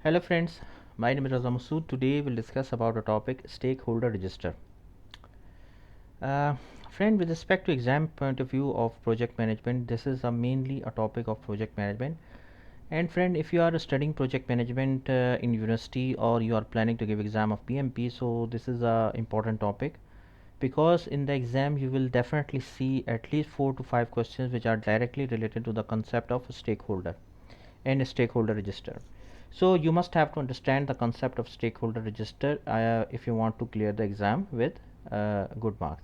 Hello friends, my name is Raza Masood. Today we'll discuss about the topic Stakeholder Register. Uh, Friend, with respect to exam point of view of project management, this is mainly a topic of project management. And friend, if you are studying project management in university or you are planning to give exam of PMP, so this is a important topic because in the exam you will definitely see at least 4 to 5 questions which are directly related to the concept of a stakeholder and a stakeholder register. So you must have to understand the concept of stakeholder register if you want to clear the exam with good marks.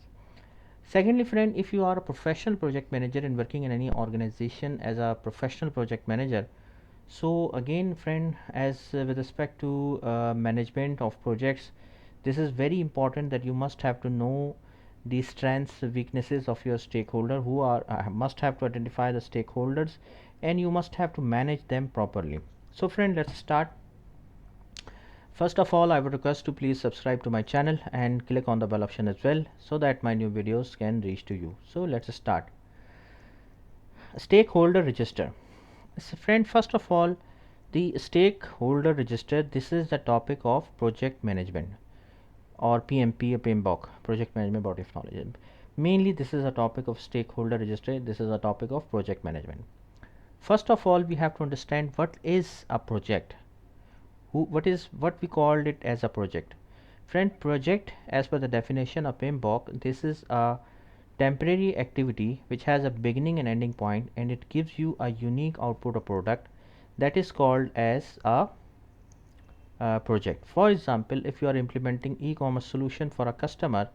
Secondly, friend, if you are a professional project manager and working in any organization as a professional project manager, so again, friend, as with respect to management of projects, this is very important that you must have to know the strengths, weaknesses of your stakeholder who are must have to identify the stakeholders and you must have to manage them properly. So friend, let's start. First of all, I would request to please subscribe to my channel and click on the bell option as well so that my new videos can reach to you. So let's start. Stakeholder register. So friend, first of all, the stakeholder register, this is the topic of project management or PMP or PMBOK, project management body of knowledge. Mainly this is a topic of stakeholder register. This is a topic of project management. First of all, we have to understand what is a project. What we called it as a project. Friend, project as per the definition of PMBOK, this is a temporary activity which has a beginning and ending point and it gives you a unique output or product that is called as a project. For example, if you are implementing e-commerce solution for a customer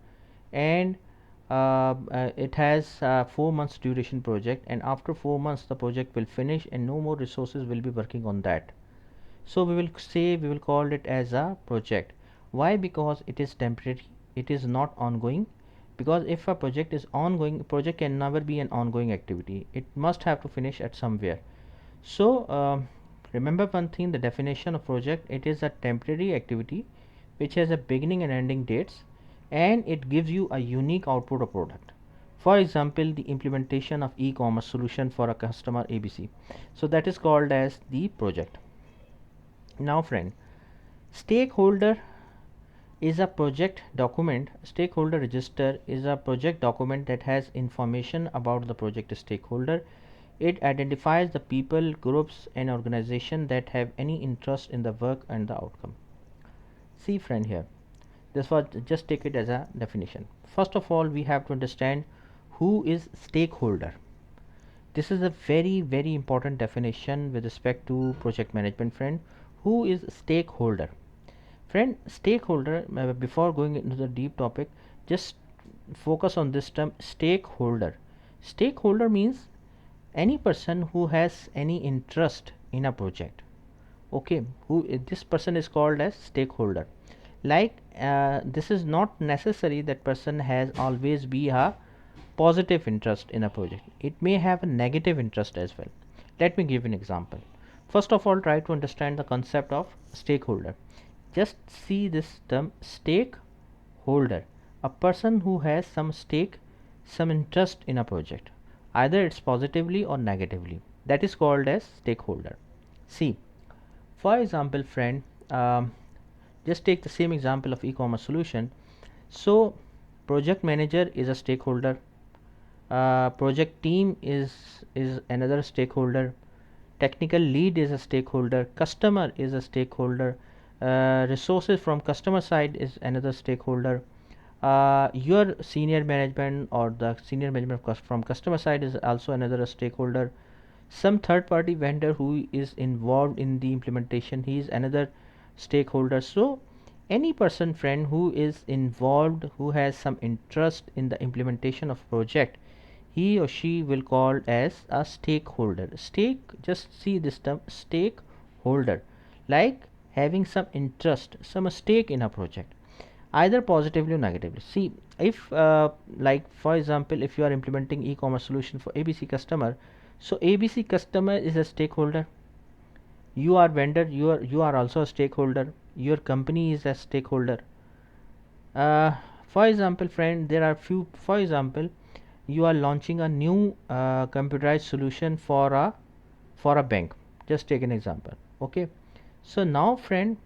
and it has a 4 months duration project, and after 4 months the project will finish and no more resources will be working on that, so we will call it as a project. Why? Because it is temporary, it is not ongoing. Because if a project is ongoing, project can never be an ongoing activity, it must have to finish at somewhere. So remember one thing, the definition of project, it is a temporary activity which has a beginning and ending dates and it gives you a unique output or product. For example, the implementation of e-commerce solution for a customer ABC, so that is called as the project. Now friend, stakeholder is a project document. Stakeholder register is a project document that has information about the project stakeholder. It identifies the people, groups and organization that have any interest in the work and the outcome. See friend, here this was, just take it as a definition. First of all, we have to understand who is stakeholder. This is a very important definition with respect to project management. Friend, who is stakeholder? Friend, stakeholder, before going into the deep topic, just focus on this term stakeholder. Stakeholder means any person who has any interest in a project. Okay, who this person is called as stakeholder. Like this is not necessary that person has always be a positive interest in a project, it may have a negative interest as well. Let me give an example. First of all, try to understand the concept of stakeholder. Just see this term stakeholder, a person who has some stake, some interest in a project, either it's positively or negatively, that is called as stakeholder. See, for example friend, just take the same example of e-commerce solution. So project manager is a stakeholder, project team is another stakeholder, technical lead is a stakeholder, customer is a stakeholder, resources from customer side is another stakeholder, your senior management or the senior management from customer side is also another stakeholder, some third party vendor who is involved in the implementation, he is another stakeholder. So any person friend who is involved, who has some interest in the implementation of project, he or she will call as a stakeholder. Just see this term stakeholder, like having some interest, some stake in a project, either positively or negatively. See, if like for example, if you are implementing e-commerce solution for ABC customer, so ABC customer is a stakeholder, you are vendor, you are also a stakeholder, your company is a stakeholder. uh, for example friend, there are few, for example, you are launching a new computerized solution for a bank, just take an example. Okay, So now friend,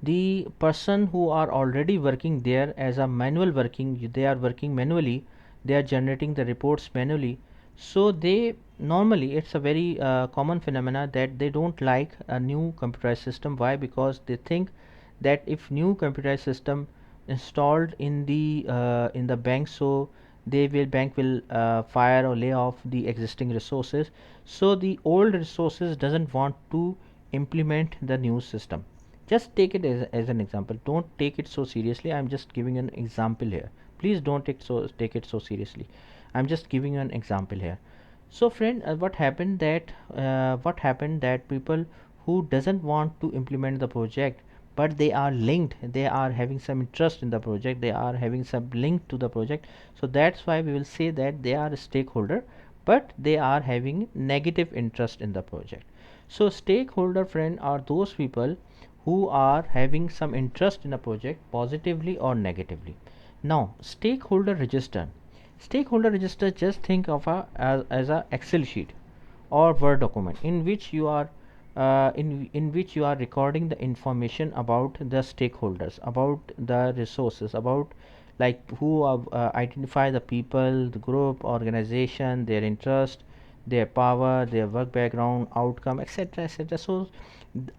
the person who are already working there as a manual working, they are working manually, they are generating the reports manually. So they normally, it's a very common phenomena that they don't like a new computerized system. Why? Because they think that if new computerized system installed in the bank, so they will bank will fire or lay off the existing resources. So the old resources doesn't want to implement the new system. Just take it as an example, don't take it so seriously, I'm just giving an example here. Please don't take it so seriously, I'm just giving you an example here. So friend, what happened that people who doesn't want to implement the project, but they are linked, they are having some interest in the project, they are having some link to the project, so that's why we will say that they are a stakeholder, but they are having negative interest in the project. So stakeholder friend are those people who are having some interest in a project positively or negatively. Now stakeholder register. Stakeholder register, just think of as a Excel sheet or Word document in which you are in which you are recording the information about the stakeholders, about the resources, about like who identify the people, the group, organization, their interest, their power, their work background, outcome, etc., etc. So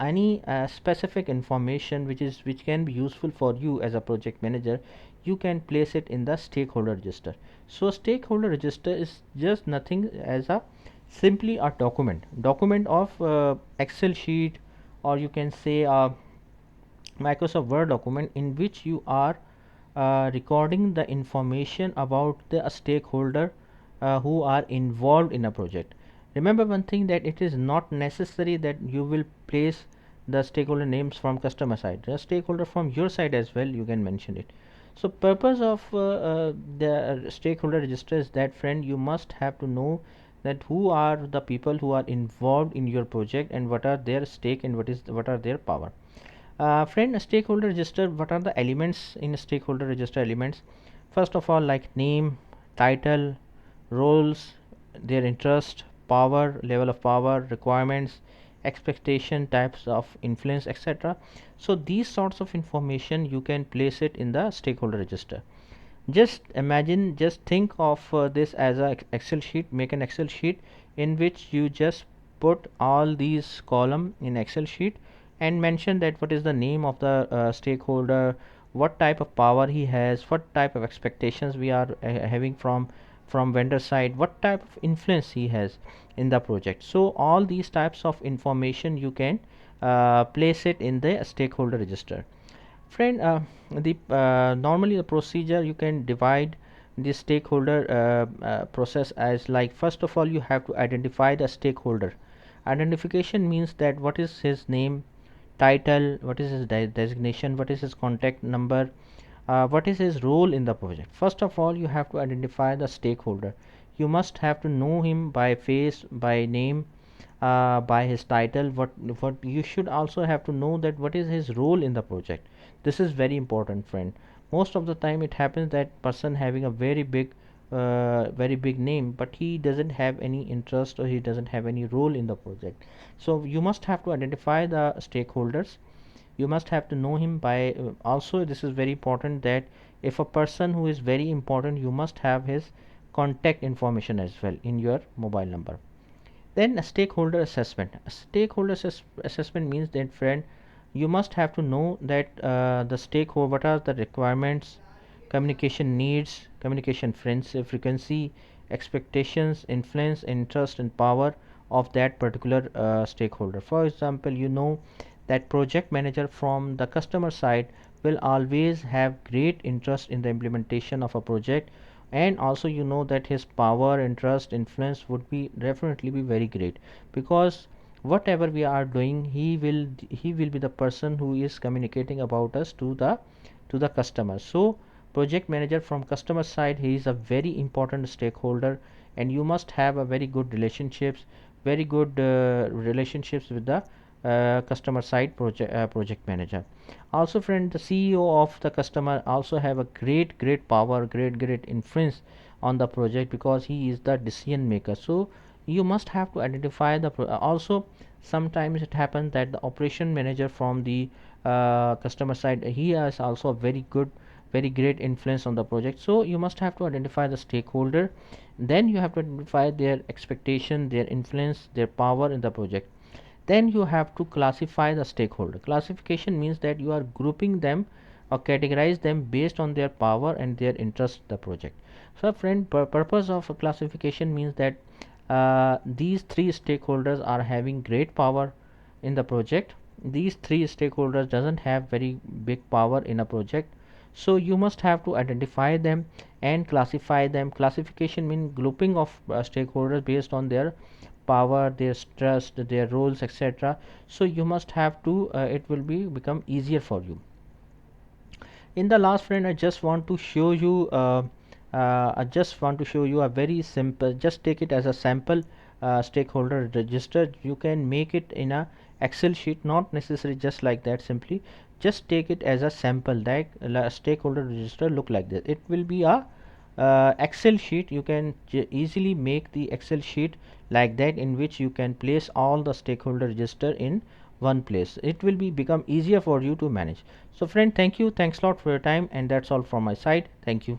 any specific information which can be useful for you as a project manager, you can place it in the stakeholder register. So stakeholder register is just nothing as a simply a document of Excel sheet, or you can say a Microsoft Word document in which you are recording the information about the stakeholder who are involved in a project. Remember one thing, that it is not necessary that you will place the stakeholder names from customer side. The stakeholder from your side as well, you can mention it. So purpose of the stakeholder register is that friend, you must have to know that who are the people who are involved in your project and what are their stake and what are their power. Friend, a stakeholder register, what are the elements in a stakeholder register elements? First of all, like name, title, roles, their interest, power, level of power, requirements, expectation, types of influence, etc. So these sorts of information you can place it in the stakeholder register. Just imagine, just think of this as a Excel sheet. Make an Excel sheet in which you just put all these column in Excel sheet and mention that what is the name of the stakeholder, what type of power he has, what type of expectations we are having from vendor side, what type of influence he has in the project. So all these types of information you can place it in the stakeholder register. Friend, the normally the procedure, you can divide the stakeholder process as like, first of all you have to identify the stakeholder. Identification means that what is his name, title, what is his designation, what is his contact number, what is his role in the project. First of all you have to identify the stakeholder. You must have to know him by face, by name, by his title. What you should also have to know that what is his role in the project. This is very important friend. Most of the time it happens that person having a very big name, but he doesn't have any interest or he doesn't have any role in the project. So you must have to identify the stakeholders. You must have to know him by also this is very important, that if a person who is very important, you must have his contact information as well in your mobile number. Then a stakeholder assessment. A stakeholder assessment means that friend, you must have to know that the stakeholder, what are the requirements, communication needs, communication frequency, expectations, influence, interest, and power of that particular stakeholder. For example, you know that project manager from the customer side will always have great interest in the implementation of a project, and also you know that his power, interest, influence would be definitely be very great, because whatever we are doing, he will be the person who is communicating about us to the customer. So project manager from customer side, he is a very important stakeholder, and you must have a very good relationships with the customer side project manager. Also friend, the CEO of the customer also have a great power, great influence on the project, because he is the decision maker. So you must have to identify the also Sometimes it happens that the operation manager from the customer side, he has also a very good, very great influence on the project. So you must have to identify the stakeholder, then you have to identify their expectation, their influence, their power in the project. Then you have to classify the stakeholder. Classification means that you are grouping them or categorize them based on their power and their interest in the project. So friend, purpose of a classification means that these three stakeholders are having great power in the project. These three stakeholders doesn't have very big power in a project. So you must have to identify them and classify them. Classification means grouping of stakeholders based on their power, their trust, their roles, etc. So you must have to it will be become easier for you. In the last, friend, I just want to show you I just want to show you a very simple, just take it as a sample stakeholder register. You can make it in a Excel sheet, not necessary just like that. Simply just take it as a sample, that stakeholder register look like this. It will be a Excel sheet. You can easily make the Excel sheet like that, in which you can place all the stakeholder register in one place. It will be become easier for you to manage. So friend, thank you, thanks a lot for your time, and that's all from my side. Thank you.